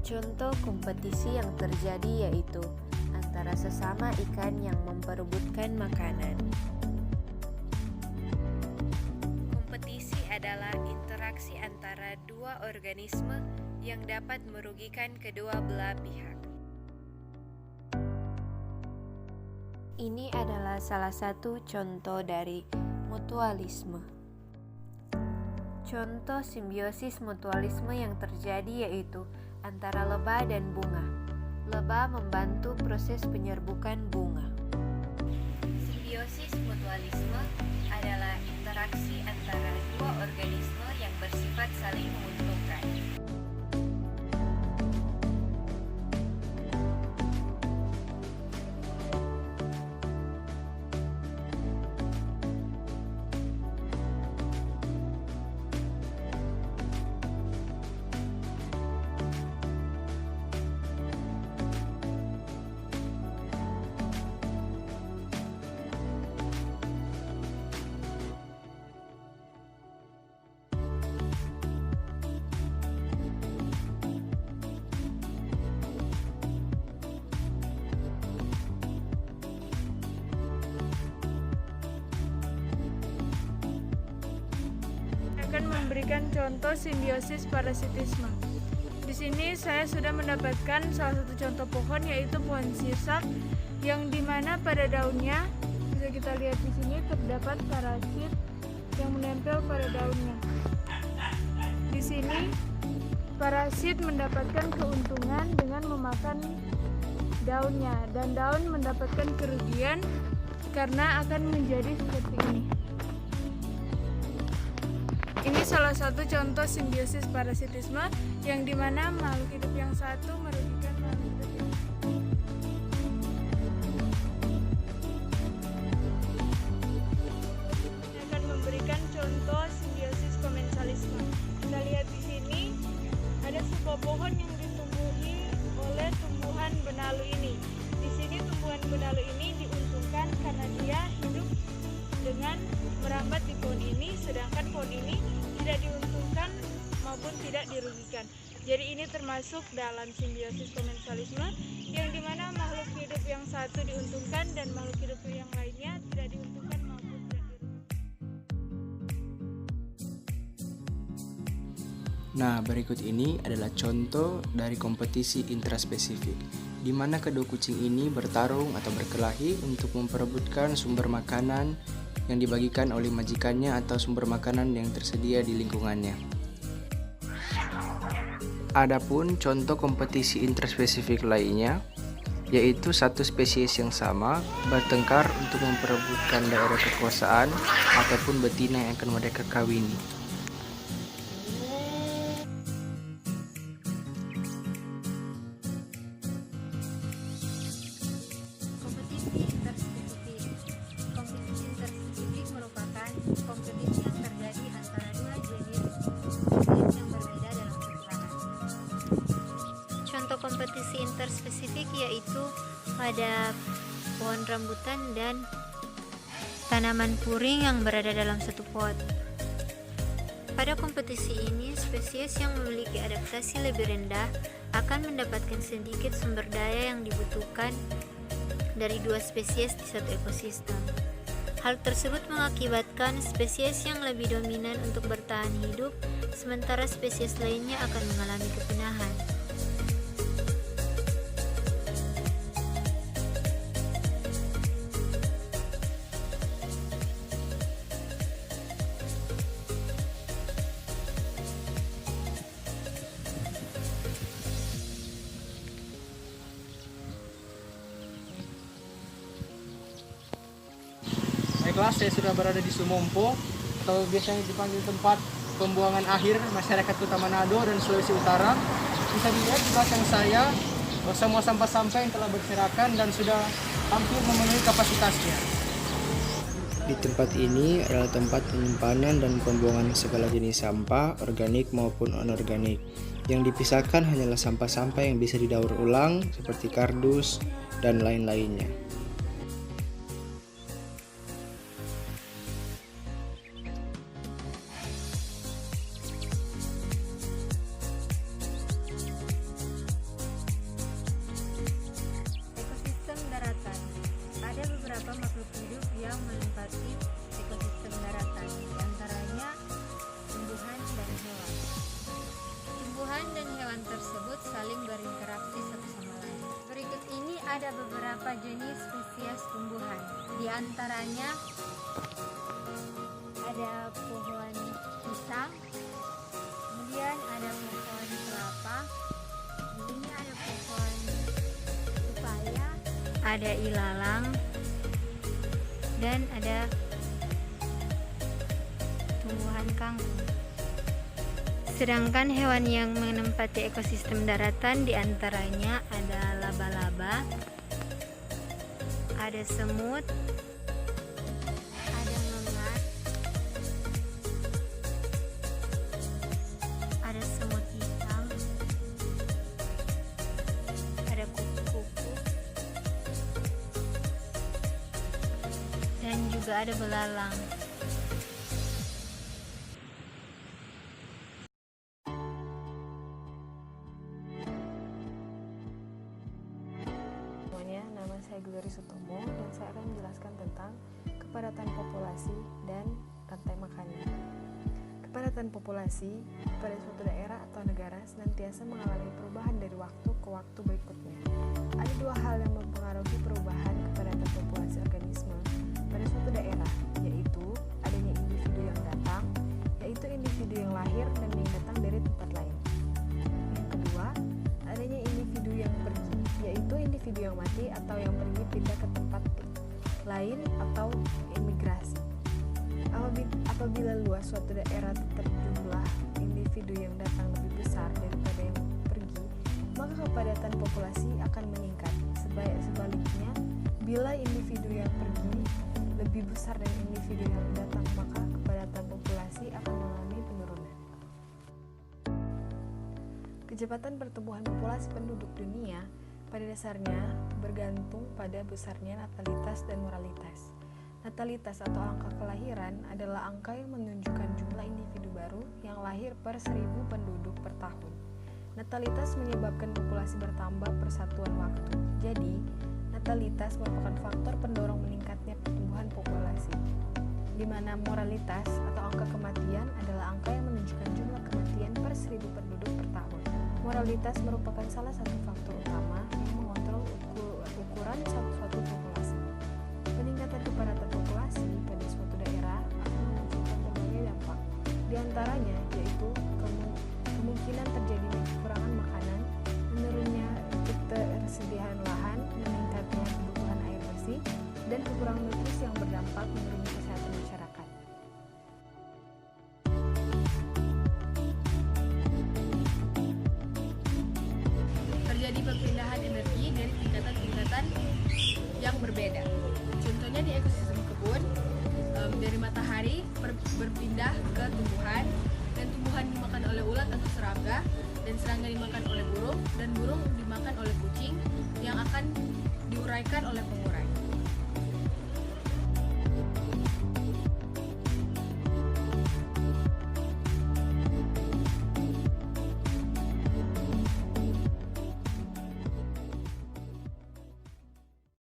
Contoh kompetisi yang terjadi yaitu antara sesama ikan yang memperebutkan makanan. Kompetisi adalah interaksi antara dua organisme yang dapat merugikan kedua belah pihak. Ini adalah salah satu contoh dari mutualisme. Contoh simbiosis mutualisme yang terjadi yaitu antara lebah dan bunga. Lebah membantu proses penyerbukan bunga. Simbiosis mutualisme adalah interaksi antara dua organisme yang bersifat saling menguntungkan. Akan memberikan contoh simbiosis parasitisme. Di sini saya sudah mendapatkan salah satu contoh pohon yaitu pohon sirsak yang dimana pada daunnya bisa kita lihat di sini terdapat parasit yang menempel pada daunnya. Di sini parasit mendapatkan keuntungan dengan memakan daunnya dan daun mendapatkan kerugian karena akan menjadi seperti ini. Ini salah satu contoh simbiosis parasitisme yang dimana makhluk hidup yang satu merugikan makhluk hidup yang lain. Saya akan memberikan contoh simbiosis komensalisme. Kita lihat di sini ada sebuah pohon yang ditumbuhi oleh tumbuhan benalu ini. Di sini tumbuhan benalu ini diuntungkan karena dia hidup dengan merambat di pohon ini, sedangkan pohon ini tidak diuntungkan maupun tidak dirugikan. Jadi ini termasuk dalam simbiosis komensalisme yang dimana makhluk hidup yang satu diuntungkan dan makhluk hidup yang lainnya tidak diuntungkan maupun tidak dirugikan. Nah, berikut ini adalah contoh dari kompetisi intraspesifik, di mana kedua kucing ini bertarung atau berkelahi untuk memperebutkan sumber makanan yang dibagikan oleh majikannya atau sumber makanan yang tersedia di lingkungannya. Adapun contoh kompetisi intraspesifik lainnya, yaitu satu spesies yang sama bertengkar untuk memperebutkan daerah kekuasaan ataupun betina yang akan mereka kawini. Kompetisi interspesifik merupakan kompetisi yang terjadi antara dua jenis spesies yang berbeda dalam satu lahan. Contoh kompetisi interspesifik yaitu pada pohon rambutan dan tanaman puring yang berada dalam satu pot. Pada kompetisi ini, spesies yang memiliki adaptasi lebih rendah akan mendapatkan sedikit sumber daya yang dibutuhkan dari dua spesies di satu ekosistem. Hal tersebut mengakibatkan spesies yang lebih dominan untuk bertahan hidup, sementara spesies lainnya akan mengalami kepunahan. Baiklah, saya sudah berada di Sumompo atau biasanya dipanggil tempat pembuangan akhir masyarakat Kota Manado dan Sulawesi Utara. Bisa dilihat di belakang saya semua sampah-sampah yang telah berserakan dan sudah hampir memenuhi kapasitasnya. Di tempat ini adalah tempat penyimpanan dan pembuangan segala jenis sampah, organik maupun anorganik. Yang dipisahkan hanyalah sampah-sampah yang bisa didaur ulang seperti kardus dan lain-lainnya. hewan tersebut saling berinteraksi satu sama lain. Berikut ini ada beberapa jenis spesies tumbuhan. Di antaranya ada pohon pisang, kemudian ada pohon kelapa, ini ada pohon pepaya, ada ilalang, dan ada tumbuhan kangkung. Sedangkan hewan yang menempati ekosistem daratan diantaranya ada laba-laba, ada semut, ada ngengat, ada semut hitam, ada kupu-kupu, dan juga ada belalang. Semuanya, nama saya Glory Sutomo dan saya akan menjelaskan tentang kepadatan populasi dan rantai makanan. Kepadatan populasi pada suatu daerah atau negara senantiasa mengalami perubahan dari waktu ke waktu berikutnya. Ada dua hal yang mempengaruhi perubahan kepadatan populasi organisme pada suatu daerah, yaitu adanya individu yang datang, yaitu individu yang lahir dan yang datang dari tempat lain. Yang kedua, adanya individu yang pergi, yaitu individu yang mati atau yang pergi pindah ke tempat lain atau imigrasi. Apabila luas suatu daerah terjumlah individu yang datang lebih besar daripada yang pergi, maka kepadatan populasi akan meningkat. Sebaliknya, bila individu yang pergi lebih besar dari individu yang datang, maka kepadatan populasi akan mengalami penurunan. Kecepatan pertumbuhan populasi penduduk dunia pada dasarnya bergantung pada besarnya natalitas dan moralitas. Natalitas atau angka kelahiran adalah angka yang menunjukkan jumlah individu baru yang lahir per 1000 penduduk per tahun. Natalitas menyebabkan populasi bertambah per satuan waktu. Jadi, natalitas merupakan faktor pendorong meningkatnya pertumbuhan populasi, di mana moralitas atau angka kematian adalah angka yang menunjukkan jumlah kematian per 1000 penduduk per tahun. Moralitas merupakan salah satu faktor utama yang mengontrol ukuran suatu populasi. Peningkatan kepadatan populasi pada suatu daerah akan memunculkan berbagai dampak. Di antaranya yaitu kemungkinan terjadinya kekurangan makanan, menurunnya ketersediaan lahan, meningkatnya kebutuhan air bersih, dan kekurangan nutrisi yang berdampak menurunnya kesehatan masyarakat. Terjadi perpindahan energi dari tingkatan-tingkatan yang berbeda. Contohnya di ekosistem kebun, dari matahari berpindah ke tumbuhan, dan tumbuhan dimakan oleh ulat atau serangga, dan serangga dimakan oleh burung, dan burung dimakan oleh kucing yang akan diuraikan oleh pengurai.